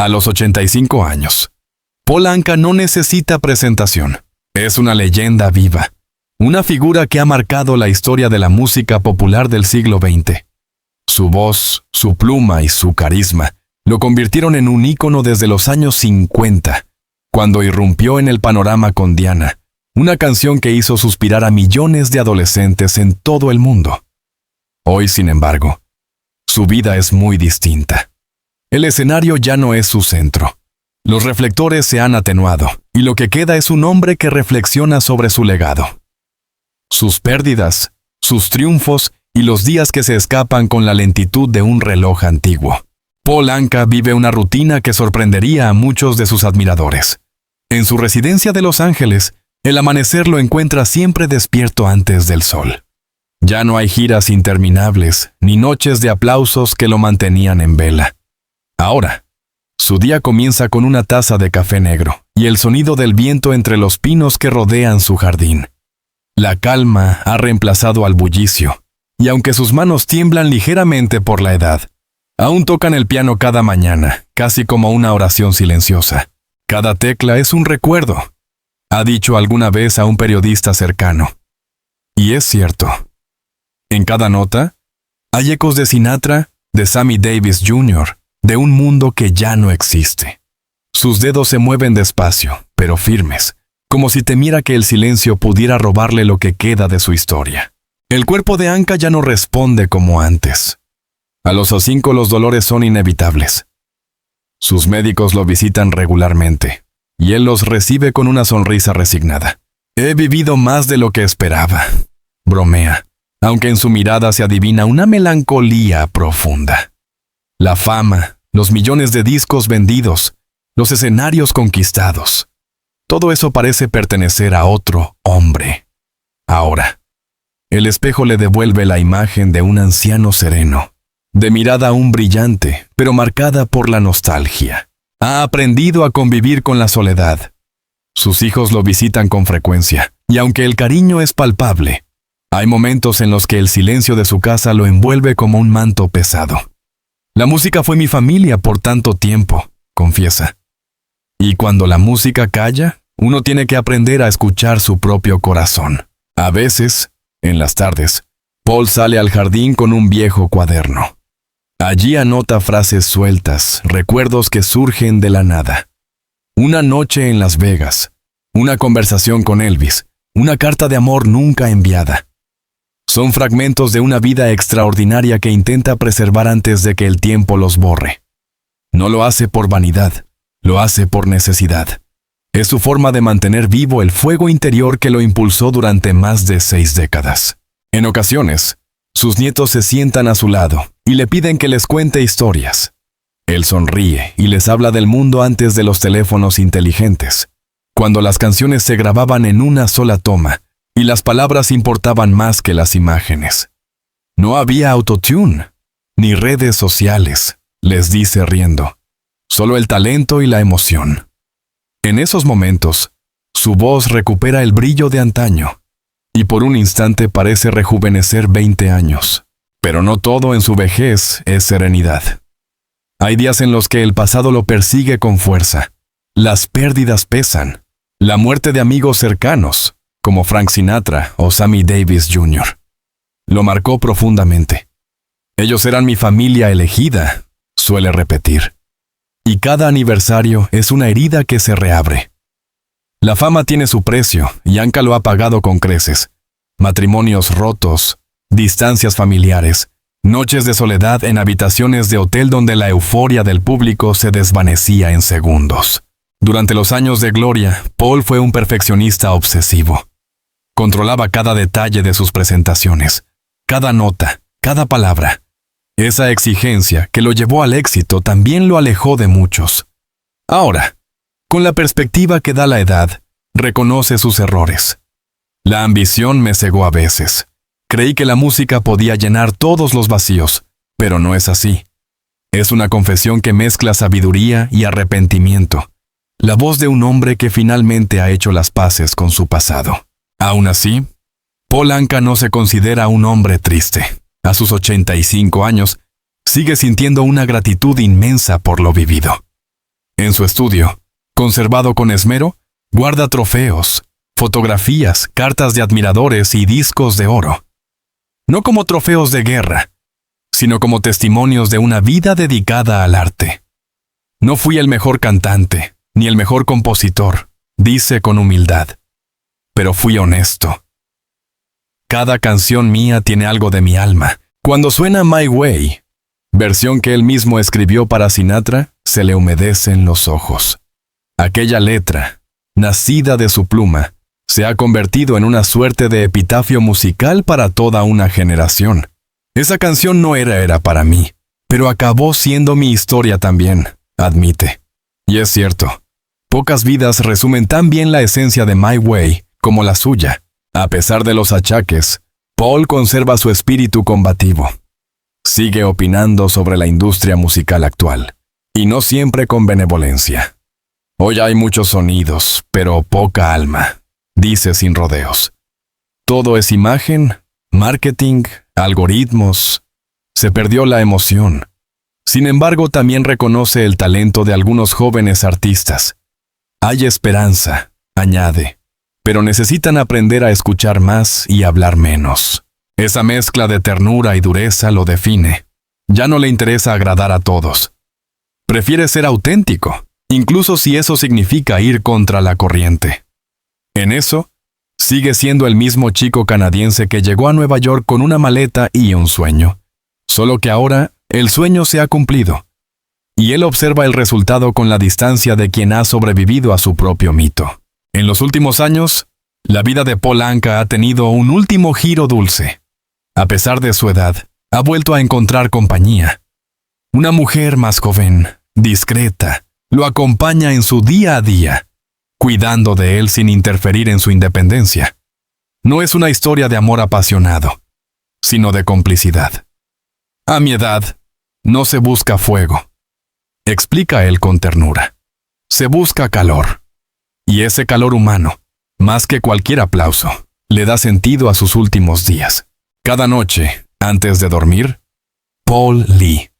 A los 85 años, Paul Anka no necesita presentación. Es una leyenda viva, una figura que ha marcado la historia de la música popular del siglo XX. Su voz, su pluma y su carisma lo convirtieron en un ícono desde los años 50, cuando irrumpió en el panorama con Diana, una canción que hizo suspirar a millones de adolescentes en todo el mundo. Hoy, sin embargo, su vida es muy distinta. El escenario ya no es su centro. Los reflectores se han atenuado, y lo que queda es un hombre que reflexiona sobre su legado. Sus pérdidas, sus triunfos y los días que se escapan con la lentitud de un reloj antiguo. Paul Anka vive una rutina que sorprendería a muchos de sus admiradores. En su residencia de Los Ángeles, el amanecer lo encuentra siempre despierto antes del sol. Ya no hay giras interminables, ni noches de aplausos que lo mantenían en vela. Ahora, su día comienza con una taza de café negro y el sonido del viento entre los pinos que rodean su jardín. La calma ha reemplazado al bullicio, y aunque sus manos tiemblan ligeramente por la edad, aún tocan el piano cada mañana, casi como una oración silenciosa. Cada tecla es un recuerdo, ha dicho alguna vez a un periodista cercano. Y es cierto. En cada nota, hay ecos de Sinatra, de Sammy Davis Jr., de un mundo que ya no existe. Sus dedos se mueven despacio, pero firmes, como si temiera que el silencio pudiera robarle lo que queda de su historia. El cuerpo de Anka ya no responde como antes. A los 5 los dolores son inevitables. Sus médicos lo visitan regularmente, y él los recibe con una sonrisa resignada. He vivido más de lo que esperaba, bromea, aunque en su mirada se adivina una melancolía profunda. La fama, los millones de discos vendidos, los escenarios conquistados. Todo eso parece pertenecer a otro hombre. Ahora, el espejo le devuelve la imagen de un anciano sereno, de mirada aún brillante, pero marcada por la nostalgia. Ha aprendido a convivir con la soledad. Sus hijos lo visitan con frecuencia, y aunque el cariño es palpable, hay momentos en los que el silencio de su casa lo envuelve como un manto pesado. La música fue mi familia por tanto tiempo, confiesa. Y cuando la música calla, uno tiene que aprender a escuchar su propio corazón. A veces, en las tardes, Paul sale al jardín con un viejo cuaderno. Allí anota frases sueltas, recuerdos que surgen de la nada. Una noche en Las Vegas, una conversación con Elvis, una carta de amor nunca enviada. Son fragmentos de una vida extraordinaria que intenta preservar antes de que el tiempo los borre. No lo hace por vanidad, lo hace por necesidad. Es su forma de mantener vivo el fuego interior que lo impulsó durante más de 6 décadas. En ocasiones, sus nietos se sientan a su lado y le piden que les cuente historias. Él sonríe y les habla del mundo antes de los teléfonos inteligentes, cuando las canciones se grababan en una sola toma, y las palabras importaban más que las imágenes. No había autotune, ni redes sociales, les dice riendo. Solo el talento y la emoción. En esos momentos, su voz recupera el brillo de antaño, y por un instante parece rejuvenecer 20 años. Pero no todo en su vejez es serenidad. Hay días en los que el pasado lo persigue con fuerza. Las pérdidas pesan. La muerte de amigos cercanos, como Frank Sinatra o Sammy Davis Jr., lo marcó profundamente. Ellos eran mi familia elegida, suele repetir. Y cada aniversario es una herida que se reabre. La fama tiene su precio, y Anka lo ha pagado con creces. Matrimonios rotos, distancias familiares, noches de soledad en habitaciones de hotel donde la euforia del público se desvanecía en segundos. Durante los años de gloria, Paul fue un perfeccionista obsesivo. Controlaba cada detalle de sus presentaciones, cada nota, cada palabra. Esa exigencia que lo llevó al éxito también lo alejó de muchos. Ahora, con la perspectiva que da la edad, reconoce sus errores. La ambición me cegó a veces. Creí que la música podía llenar todos los vacíos, pero no es así. Es una confesión que mezcla sabiduría y arrepentimiento. La voz de un hombre que finalmente ha hecho las paces con su pasado. Aún así, Paul Anka no se considera un hombre triste. A sus 85 años, sigue sintiendo una gratitud inmensa por lo vivido. En su estudio, conservado con esmero, guarda trofeos, fotografías, cartas de admiradores y discos de oro. No como trofeos de guerra, sino como testimonios de una vida dedicada al arte. No fui el mejor cantante, ni el mejor compositor, dice con humildad, pero fui honesto. Cada canción mía tiene algo de mi alma. Cuando suena My Way, versión que él mismo escribió para Sinatra, se le humedecen los ojos. Aquella letra, nacida de su pluma, se ha convertido en una suerte de epitafio musical para toda una generación. Esa canción no era para mí, pero acabó siendo mi historia también, admite. Y es cierto, pocas vidas resumen tan bien la esencia de My Way como la suya. A pesar de los achaques, Paul conserva su espíritu combativo. Sigue opinando sobre la industria musical actual, y no siempre con benevolencia. Hoy hay muchos sonidos, pero poca alma, dice sin rodeos. Todo es imagen, marketing, algoritmos. Se perdió la emoción. Sin embargo, también reconoce el talento de algunos jóvenes artistas. Hay esperanza, añade, pero necesitan aprender a escuchar más y hablar menos. Esa mezcla de ternura y dureza lo define. Ya no le interesa agradar a todos. Prefiere ser auténtico, incluso si eso significa ir contra la corriente. En eso, sigue siendo el mismo chico canadiense que llegó a Nueva York con una maleta y un sueño. Solo que ahora, el sueño se ha cumplido. Y él observa el resultado con la distancia de quien ha sobrevivido a su propio mito. En los últimos años, la vida de Paul Anka ha tenido un último giro dulce. A pesar de su edad, ha vuelto a encontrar compañía. Una mujer más joven, discreta, lo acompaña en su día a día, cuidando de él sin interferir en su independencia. No es una historia de amor apasionado, sino de complicidad. A mi edad, no se busca fuego, explica él con ternura. Se busca calor. Y ese calor humano, más que cualquier aplauso, le da sentido a sus últimos días. Cada noche, antes de dormir, Paul Lee.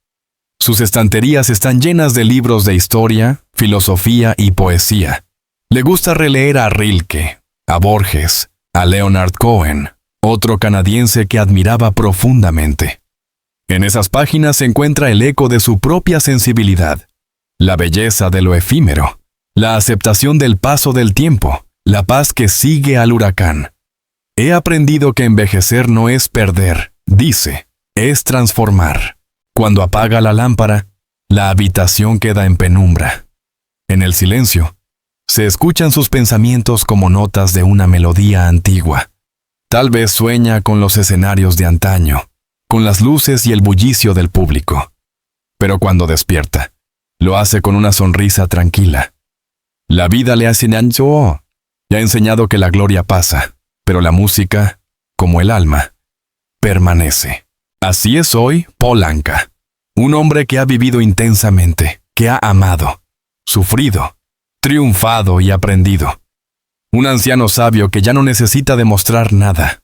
Sus estanterías están llenas de libros de historia, filosofía y poesía. Le gusta releer a Rilke, a Borges, a Leonard Cohen, otro canadiense que admiraba profundamente. En esas páginas se encuentra el eco de su propia sensibilidad, la belleza de lo efímero, la aceptación del paso del tiempo, la paz que sigue al huracán. He aprendido que envejecer no es perder, dice, es transformar. Cuando apaga la lámpara, la habitación queda en penumbra. En el silencio, se escuchan sus pensamientos como notas de una melodía antigua. Tal vez sueña con los escenarios de antaño, con las luces y el bullicio del público. Pero cuando despierta, lo hace con una sonrisa tranquila. La vida le ha enseñado que la gloria pasa, pero la música, como el alma, permanece. Así es hoy Paul Anka, un hombre que ha vivido intensamente, que ha amado, sufrido, triunfado y aprendido. Un anciano sabio que ya no necesita demostrar nada.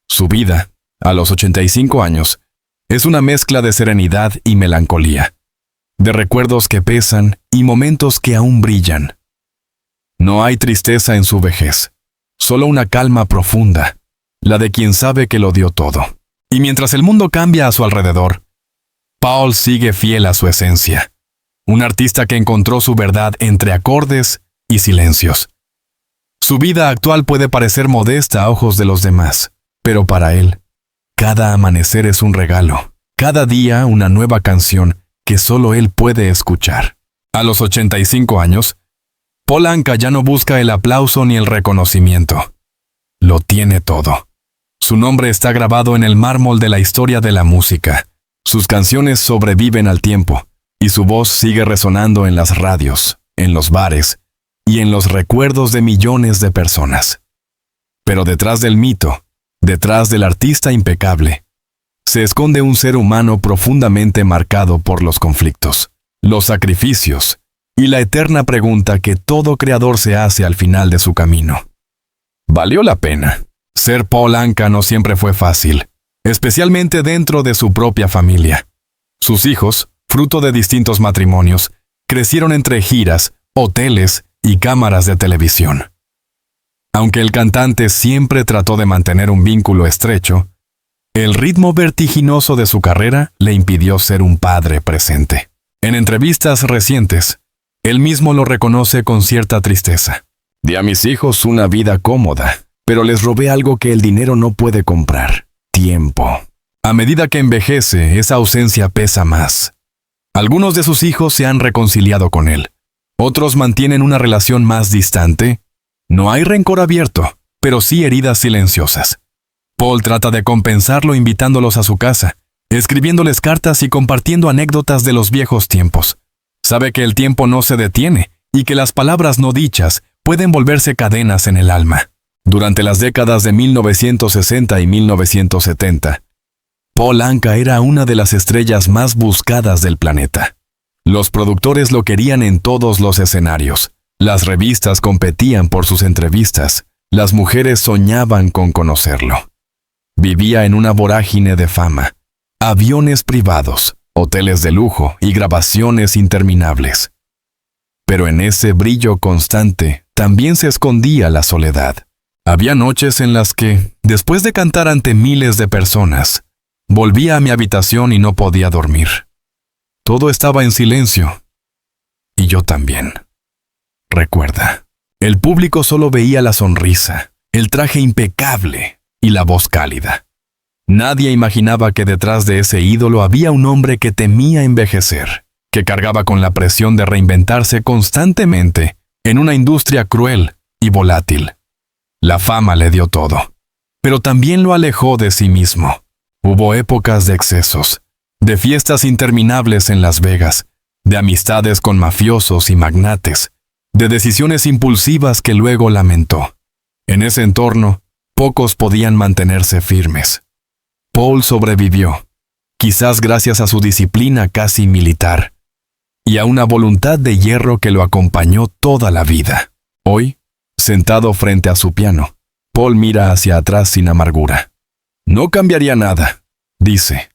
Su vida, a los 85 años, es una mezcla de serenidad y melancolía, de recuerdos que pesan y momentos que aún brillan. No hay tristeza en su vejez, solo una calma profunda, la de quien sabe que lo dio todo. Y mientras el mundo cambia a su alrededor, Paul sigue fiel a su esencia, un artista que encontró su verdad entre acordes y silencios. Su vida actual puede parecer modesta a ojos de los demás, pero para él, cada amanecer es un regalo, cada día una nueva canción que solo él puede escuchar. A los 85 años, Paul Anka ya no busca el aplauso ni el reconocimiento. Lo tiene todo. Su nombre está grabado en el mármol de la historia de la música. Sus canciones sobreviven al tiempo, y su voz sigue resonando en las radios, en los bares, y en los recuerdos de millones de personas. Pero detrás del mito, detrás del artista impecable, se esconde un ser humano profundamente marcado por los conflictos, los sacrificios, y la eterna pregunta que todo creador se hace al final de su camino. ¿Valió la pena? Ser Paul Anka no siempre fue fácil, especialmente dentro de su propia familia. Sus hijos, fruto de distintos matrimonios, crecieron entre giras, hoteles y cámaras de televisión. Aunque el cantante siempre trató de mantener un vínculo estrecho, el ritmo vertiginoso de su carrera le impidió ser un padre presente. En entrevistas recientes, él mismo lo reconoce con cierta tristeza. Di a mis hijos una vida cómoda, pero les robé algo que el dinero no puede comprar: tiempo. A medida que envejece, esa ausencia pesa más. Algunos de sus hijos se han reconciliado con él. Otros mantienen una relación más distante. No hay rencor abierto, pero sí heridas silenciosas. Paul trata de compensarlo invitándolos a su casa, escribiéndoles cartas y compartiendo anécdotas de los viejos tiempos. Sabe que el tiempo no se detiene y que las palabras no dichas pueden volverse cadenas en el alma. Durante las décadas de 1960 y 1970, Paul Anka era una de las estrellas más buscadas del planeta. Los productores lo querían en todos los escenarios. Las revistas competían por sus entrevistas. Las mujeres soñaban con conocerlo. Vivía en una vorágine de fama. Aviones privados, hoteles de lujo y grabaciones interminables. Pero en ese brillo constante también se escondía la soledad. Había noches en las que, después de cantar ante miles de personas, volvía a mi habitación y no podía dormir. Todo estaba en silencio. Y yo también. Recuerda, el público solo veía la sonrisa, el traje impecable y la voz cálida. Nadie imaginaba que detrás de ese ídolo había un hombre que temía envejecer, que cargaba con la presión de reinventarse constantemente en una industria cruel y volátil. La fama le dio todo, pero también lo alejó de sí mismo. Hubo épocas de excesos, de fiestas interminables en Las Vegas, de amistades con mafiosos y magnates, de decisiones impulsivas que luego lamentó. En ese entorno, pocos podían mantenerse firmes. Paul sobrevivió, quizás gracias a su disciplina casi militar, y a una voluntad de hierro que lo acompañó toda la vida. Hoy, sentado frente a su piano, Paul mira hacia atrás sin amargura. No cambiaría nada, dice.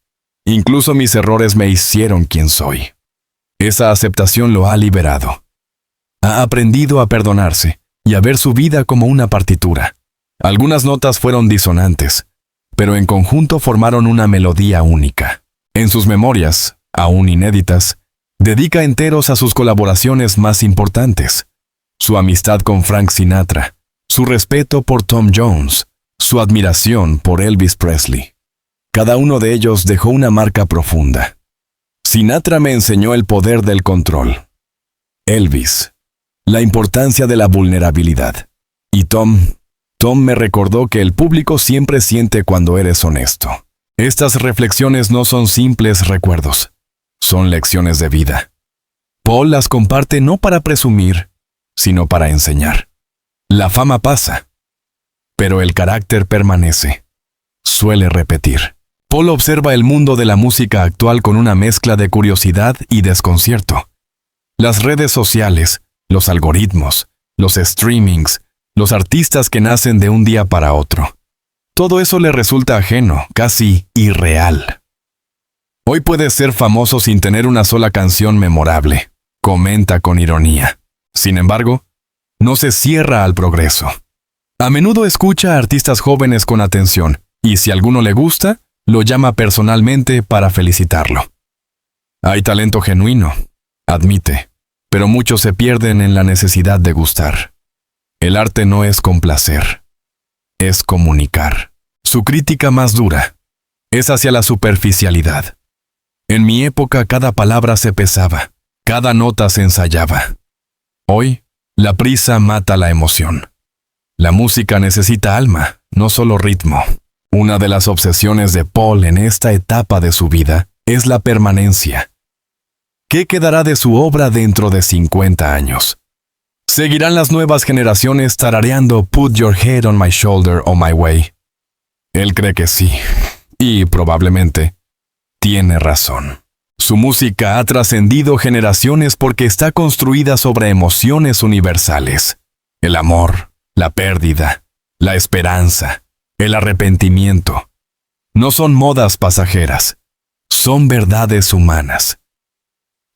Incluso mis errores me hicieron quien soy. Esa aceptación lo ha liberado. Ha aprendido a perdonarse y a ver su vida como una partitura. Algunas notas fueron disonantes, pero en conjunto formaron una melodía única. En sus memorias, aún inéditas, dedica enteros a sus colaboraciones más importantes. Su amistad con Frank Sinatra, su respeto por Tom Jones, su admiración por Elvis Presley. Cada uno de ellos dejó una marca profunda. Sinatra me enseñó el poder del control. Elvis, la importancia de la vulnerabilidad. Y Tom me recordó que el público siempre siente cuando eres honesto. Estas reflexiones no son simples recuerdos, son lecciones de vida. Paul las comparte no para presumir, sino para enseñar. La fama pasa, pero el carácter permanece. Suele repetir. Paul observa el mundo de la música actual con una mezcla de curiosidad y desconcierto. Las redes sociales, los algoritmos, los streamings, los artistas que nacen de un día para otro. Todo eso le resulta ajeno, casi irreal. Hoy puedes ser famoso sin tener una sola canción memorable, comenta con ironía. Sin embargo, no se cierra al progreso. A menudo escucha a artistas jóvenes con atención, y si a alguno le gusta, lo llama personalmente para felicitarlo. Hay talento genuino, admite, pero muchos se pierden en la necesidad de gustar. El arte no es complacer, es comunicar. Su crítica más dura es hacia la superficialidad. En mi época cada palabra se pesaba, cada nota se ensayaba. Hoy, la prisa mata la emoción. La música necesita alma, no solo ritmo. Una de las obsesiones de Paul en esta etapa de su vida es la permanencia. ¿Qué quedará de su obra dentro de 50 años? ¿Seguirán las nuevas generaciones tarareando Put Your Head on My Shoulder o My Way? Él cree que sí, y probablemente tiene razón. Su música ha trascendido generaciones porque está construida sobre emociones universales. El amor, la pérdida, la esperanza, el arrepentimiento. No son modas pasajeras, son verdades humanas.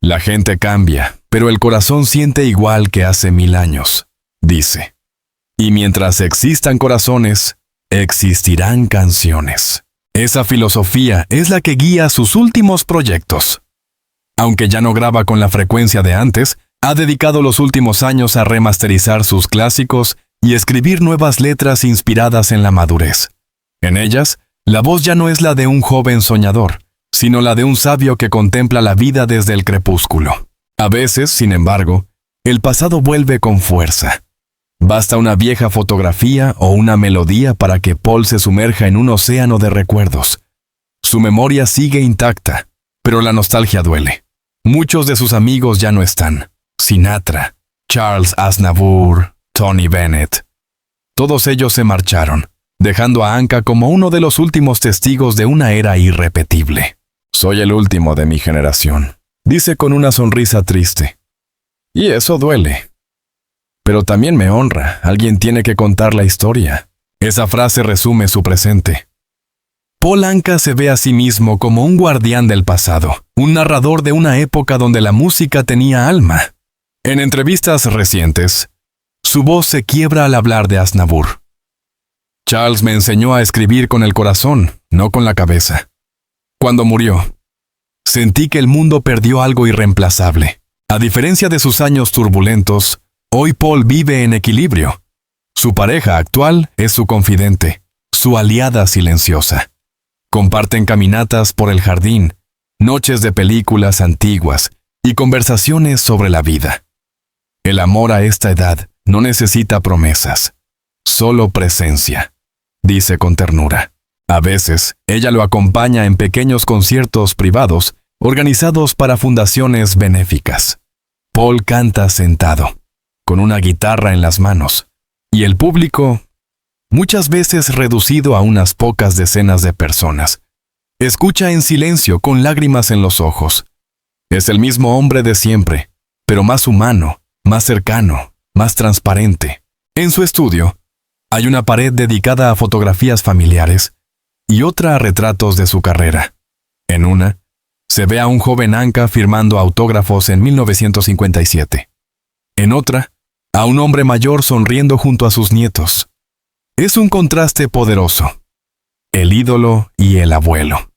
La gente cambia, pero pero el corazón siente igual que hace 1000 años, dice. Y mientras existan corazones, existirán canciones. Esa filosofía es la que guía sus últimos proyectos. Aunque ya no graba con la frecuencia de antes, ha dedicado los últimos años a remasterizar sus clásicos y escribir nuevas letras inspiradas en la madurez. En ellas, la voz ya no es la de un joven soñador, sino la de un sabio que contempla la vida desde el crepúsculo. A veces, sin embargo, el pasado vuelve con fuerza. Basta una vieja fotografía o una melodía para que Paul se sumerja en un océano de recuerdos. Su memoria sigue intacta, pero la nostalgia duele. Muchos de sus amigos ya no están. Sinatra, Charles Aznavour, Tony Bennett. Todos ellos se marcharon, dejando a Anka como uno de los últimos testigos de una era irrepetible. Soy el último de mi generación, dice con una sonrisa triste. Y eso duele. Pero también me honra, alguien tiene que contar la historia. Esa frase resume su presente. Paul Anka se ve a sí mismo como un guardián del pasado, un narrador de una época donde la música tenía alma. En entrevistas recientes, su voz se quiebra al hablar de Aznavour. Charles me enseñó a escribir con el corazón, no con la cabeza. Cuando murió, sentí que el mundo perdió algo irreemplazable. A diferencia de sus años turbulentos, hoy Paul vive en equilibrio. Su pareja actual es su confidente, su aliada silenciosa. Comparten caminatas por el jardín, noches de películas antiguas y conversaciones sobre la vida. El amor a esta edad no necesita promesas, solo presencia, dice con ternura. A veces, ella lo acompaña en pequeños conciertos privados organizados para fundaciones benéficas. Paul canta sentado, con una guitarra en las manos, y el público, muchas veces reducido a unas pocas decenas de personas, escucha en silencio con lágrimas en los ojos. Es el mismo hombre de siempre, pero más humano, más cercano, más transparente. En su estudio, hay una pared dedicada a fotografías familiares y otra a retratos de su carrera. En una, se ve a un joven Anka firmando autógrafos en 1957. En otra, a un hombre mayor sonriendo junto a sus nietos. Es un contraste poderoso. El ídolo y el abuelo.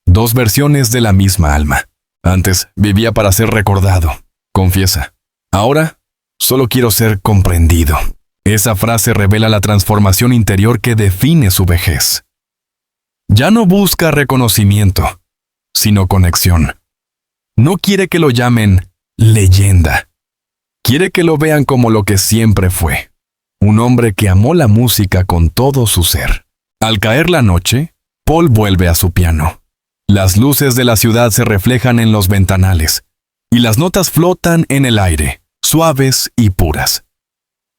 Dos versiones de la misma alma. Antes vivía para ser recordado, confiesa. Ahora, solo quiero ser comprendido. Esa frase revela la transformación interior que define su vejez. Ya no busca reconocimiento, sino conexión. No quiere que lo llamen leyenda. Quiere que lo vean como lo que siempre fue. Un hombre que amó la música con todo su ser. Al caer la noche, Paul vuelve a su piano. Las luces de la ciudad se reflejan en los ventanales, y las notas flotan en el aire, suaves y puras.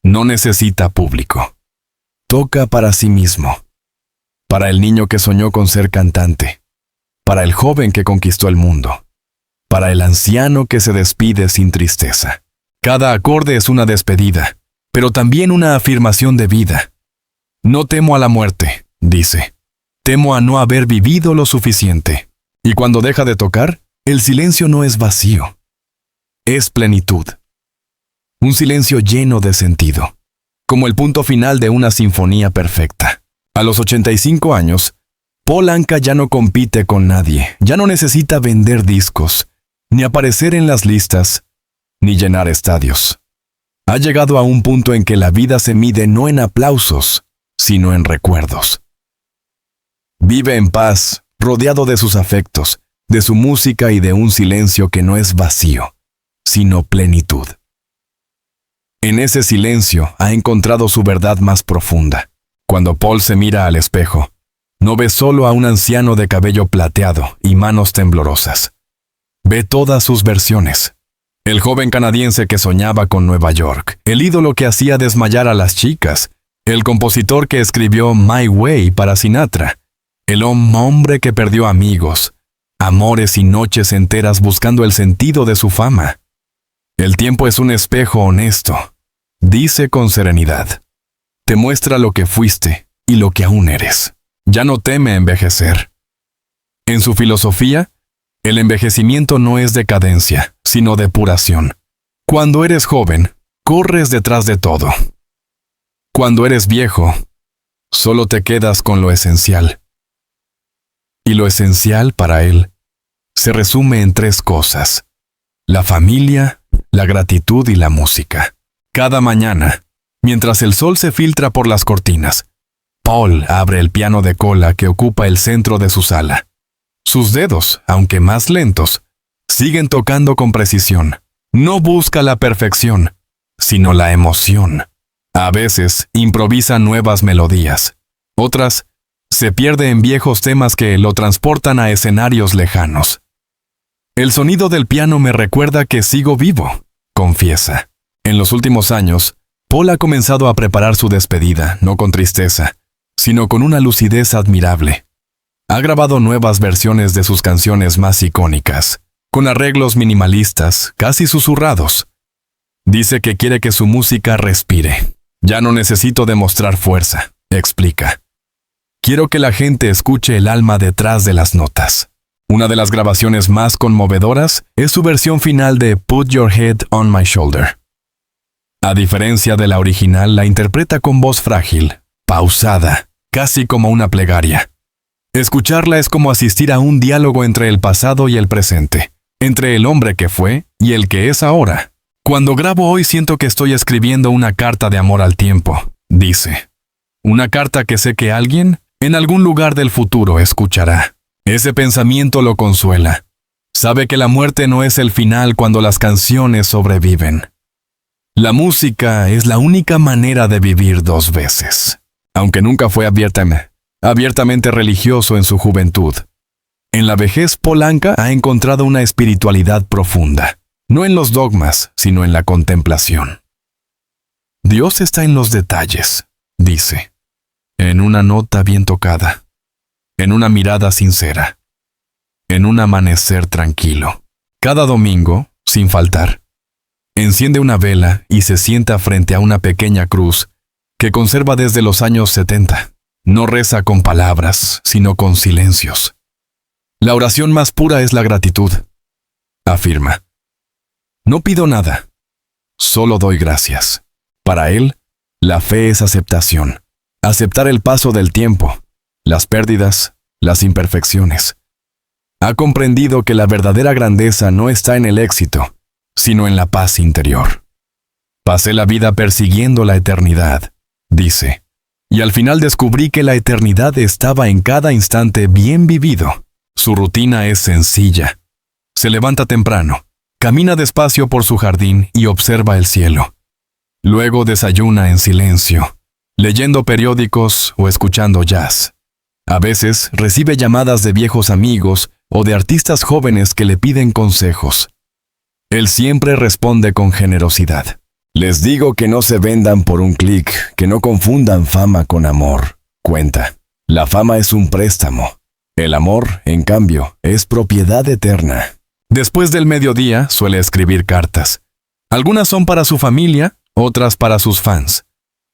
No necesita público. Toca para sí mismo. Para el niño que soñó con ser cantante. Para el joven que conquistó el mundo. Para el anciano que se despide sin tristeza. Cada acorde es una despedida, pero también una afirmación de vida. No temo a la muerte, dice. Temo a no haber vivido lo suficiente. Y cuando deja de tocar, el silencio no es vacío. Es plenitud. Un silencio lleno de sentido. Como el punto final de una sinfonía perfecta. A los 85 años, Paul Anka ya no compite con nadie. Ya no necesita vender discos, ni aparecer en las listas, ni llenar estadios. Ha llegado a un punto en que la vida se mide no en aplausos, sino en recuerdos. Vive en paz, rodeado de sus afectos, de su música y de un silencio que no es vacío, sino plenitud. En ese silencio ha encontrado su verdad más profunda. Cuando Paul se mira al espejo, no ve solo a un anciano de cabello plateado y manos temblorosas. Ve todas sus versiones. El joven canadiense que soñaba con Nueva York, el ídolo que hacía desmayar a las chicas, el compositor que escribió My Way para Sinatra, el hombre que perdió amigos, amores y noches enteras buscando el sentido de su fama. El tiempo es un espejo honesto, dice con serenidad. Te muestra lo que fuiste y lo que aún eres. Ya no teme envejecer. En su filosofía, el envejecimiento no es decadencia, sino depuración. Cuando eres joven, corres detrás de todo. Cuando eres viejo, solo te quedas con lo esencial. Y lo esencial para él se resume en 3 cosas: la familia, la gratitud y la música. Cada mañana, mientras el sol se filtra por las cortinas, Paul abre el piano de cola que ocupa el centro de su sala. Sus dedos, aunque más lentos, siguen tocando con precisión. No busca la perfección, sino la emoción. A veces improvisa nuevas melodías. Otras se pierde en viejos temas que lo transportan a escenarios lejanos. El sonido del piano me recuerda que sigo vivo, confiesa. En los últimos años, Paul ha comenzado a preparar su despedida, no con tristeza, sino con una lucidez admirable. Ha grabado nuevas versiones de sus canciones más icónicas, con arreglos minimalistas, casi susurrados. Dice que quiere que su música respire. Ya no necesito demostrar fuerza, explica. Quiero que la gente escuche el alma detrás de las notas. Una de las grabaciones más conmovedoras es su versión final de Put Your Head on My Shoulder. A diferencia de la original, la interpreta con voz frágil, pausada, casi como una plegaria. Escucharla es como asistir a un diálogo entre el pasado y el presente, entre el hombre que fue y el que es ahora. Cuando grabo hoy siento que estoy escribiendo una carta de amor al tiempo, dice. Una carta que sé que alguien, en algún lugar del futuro, escuchará. Ese pensamiento lo consuela. Sabe que la muerte no es el final cuando las canciones sobreviven. La música es la única manera de vivir 2 veces. Aunque nunca fue abiertamente religioso en su juventud. En la vejez, Paul Anka ha encontrado una espiritualidad profunda, no en los dogmas, sino en la contemplación. Dios está en los detalles, dice, en una nota bien tocada, en una mirada sincera, en un amanecer tranquilo. Cada domingo, sin faltar, enciende una vela y se sienta frente a una pequeña cruz que conserva desde los años 70. No reza con palabras, sino con silencios. La oración más pura es la gratitud, afirma. No pido nada, solo doy gracias. Para él, la fe es aceptación. Aceptar el paso del tiempo, las pérdidas, las imperfecciones. Ha comprendido que la verdadera grandeza no está en el éxito, sino en la paz interior. Pasé la vida persiguiendo la eternidad, dice. Y al final descubrí que la eternidad estaba en cada instante bien vivido. Su rutina es sencilla. Se levanta temprano, camina despacio por su jardín y observa el cielo. Luego desayuna en silencio, leyendo periódicos o escuchando jazz. A veces recibe llamadas de viejos amigos o de artistas jóvenes que le piden consejos. Él siempre responde con generosidad. Les digo que no se vendan por un clic, que no confundan fama con amor, cuenta. La fama es un préstamo. El amor, en cambio, es propiedad eterna. Después del mediodía suele escribir cartas. Algunas son para su familia, otras para sus fans.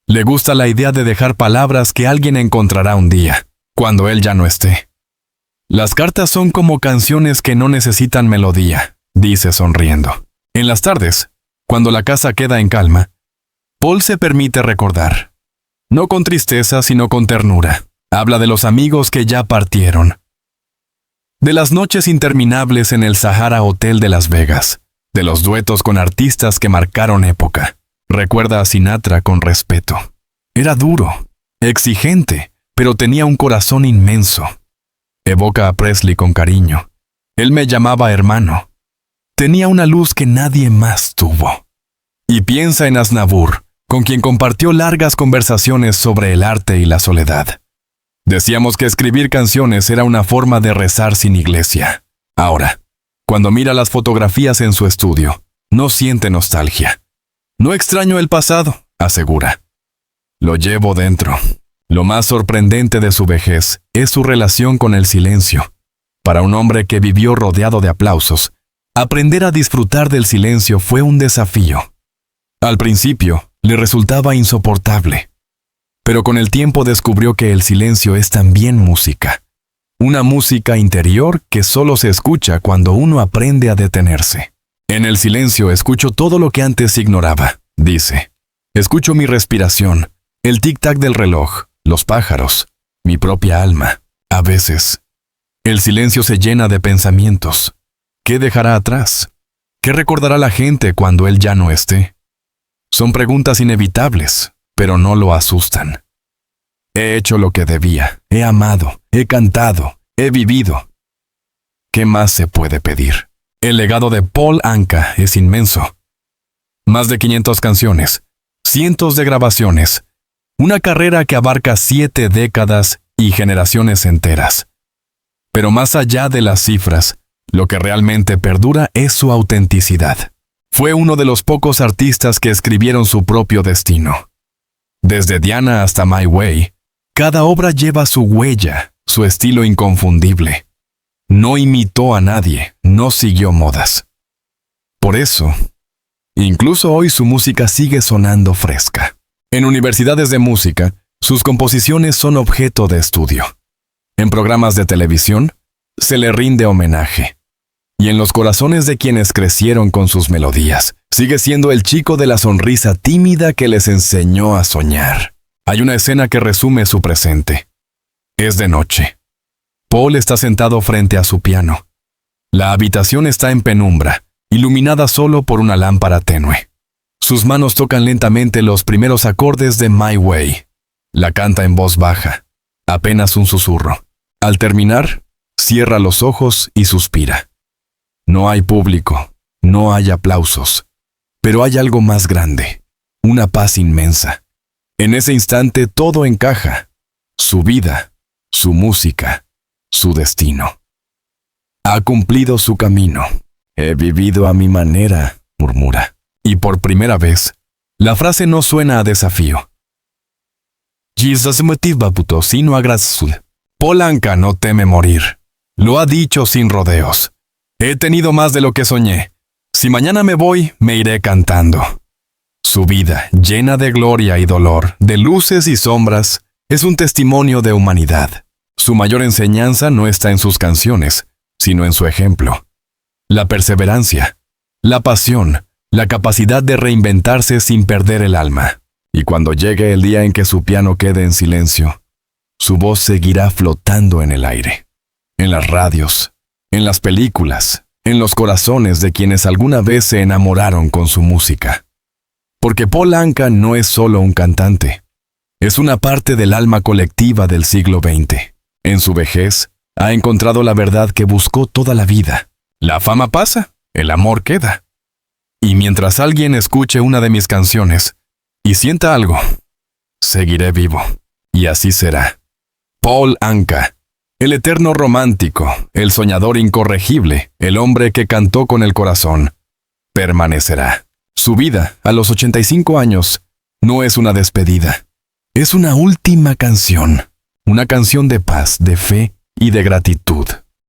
Le gusta la idea de dejar palabras que alguien encontrará un día, cuando él ya no esté. Las cartas son como canciones que no necesitan melodía, dice sonriendo. En las tardes, cuando la casa queda en calma, Paul se permite recordar. No con tristeza, sino con ternura. Habla de los amigos que ya partieron. De las noches interminables en el Sahara Hotel de Las Vegas. De los duetos con artistas que marcaron época. Recuerda a Sinatra con respeto. Era duro, exigente, pero tenía un corazón inmenso. Evoca a Presley con cariño. Él me llamaba hermano. Tenía una luz que nadie más tuvo. Y piensa en Aznavour, con quien compartió largas conversaciones sobre el arte y la soledad. Decíamos que escribir canciones era una forma de rezar sin iglesia. Ahora, cuando mira las fotografías en su estudio, no siente nostalgia. No extraño el pasado, asegura. Lo llevo dentro. Lo más sorprendente de su vejez es su relación con el silencio. Para un hombre que vivió rodeado de aplausos, aprender a disfrutar del silencio fue un desafío. Al principio, le resultaba insoportable. Pero con el tiempo descubrió que el silencio es también música. Una música interior que solo se escucha cuando uno aprende a detenerse. En el silencio escucho todo lo que antes ignoraba, dice. Escucho mi respiración, el tic-tac del reloj, los pájaros, mi propia alma. A veces, el silencio se llena de pensamientos. ¿Qué dejará atrás? ¿Qué recordará la gente cuando él ya no esté? Son preguntas inevitables, pero no lo asustan. He hecho lo que debía, he amado, he cantado, he vivido. ¿Qué más se puede pedir? El legado de Paul Anka es inmenso. Más de 500 canciones, cientos de grabaciones, una carrera que abarca 7 décadas y generaciones enteras. Pero más allá de las cifras, lo que realmente perdura es su autenticidad. Fue uno de los pocos artistas que escribieron su propio destino. Desde Diana hasta My Way, cada obra lleva su huella, su estilo inconfundible. No imitó a nadie, no siguió modas. Por eso, incluso hoy su música sigue sonando fresca. En universidades de música, sus composiciones son objeto de estudio. En programas de televisión, se le rinde homenaje. Y en los corazones de quienes crecieron con sus melodías, sigue siendo el chico de la sonrisa tímida que les enseñó a soñar. Hay una escena que resume su presente. Es de noche. Paul está sentado frente a su piano. La habitación está en penumbra, iluminada solo por una lámpara tenue. Sus manos tocan lentamente los primeros acordes de My Way. La canta en voz baja, apenas un susurro. Al terminar, cierra los ojos y suspira. No hay público, no hay aplausos, pero hay algo más grande, una paz inmensa. En ese instante todo encaja, su vida, su música, su destino. Ha cumplido su camino. He vivido a mi manera, murmura. Y por primera vez, la frase no suena a desafío. Jesus motiva puto sino agradecul. Paul Anka no teme morir. Lo ha dicho sin rodeos. He tenido más de lo que soñé. Si mañana me voy, me iré cantando. Su vida, llena de gloria y dolor, de luces y sombras, es un testimonio de humanidad. Su mayor enseñanza no está en sus canciones, sino en su ejemplo. La perseverancia, la pasión, la capacidad de reinventarse sin perder el alma. Y cuando llegue el día en que su piano quede en silencio, su voz seguirá flotando en el aire, en las radios, en las películas, en los corazones de quienes alguna vez se enamoraron con su música. Porque Paul Anka no es solo un cantante, es una parte del alma colectiva del siglo XX. En su vejez, ha encontrado la verdad que buscó toda la vida. La fama pasa, el amor queda. Y mientras alguien escuche una de mis canciones y sienta algo, seguiré vivo, y así será. Paul Anka, el eterno romántico, el soñador incorregible, el hombre que cantó con el corazón, permanecerá. Su vida, a los 85 años, no es una despedida. Es una última canción. Una canción de paz, de fe y de gratitud.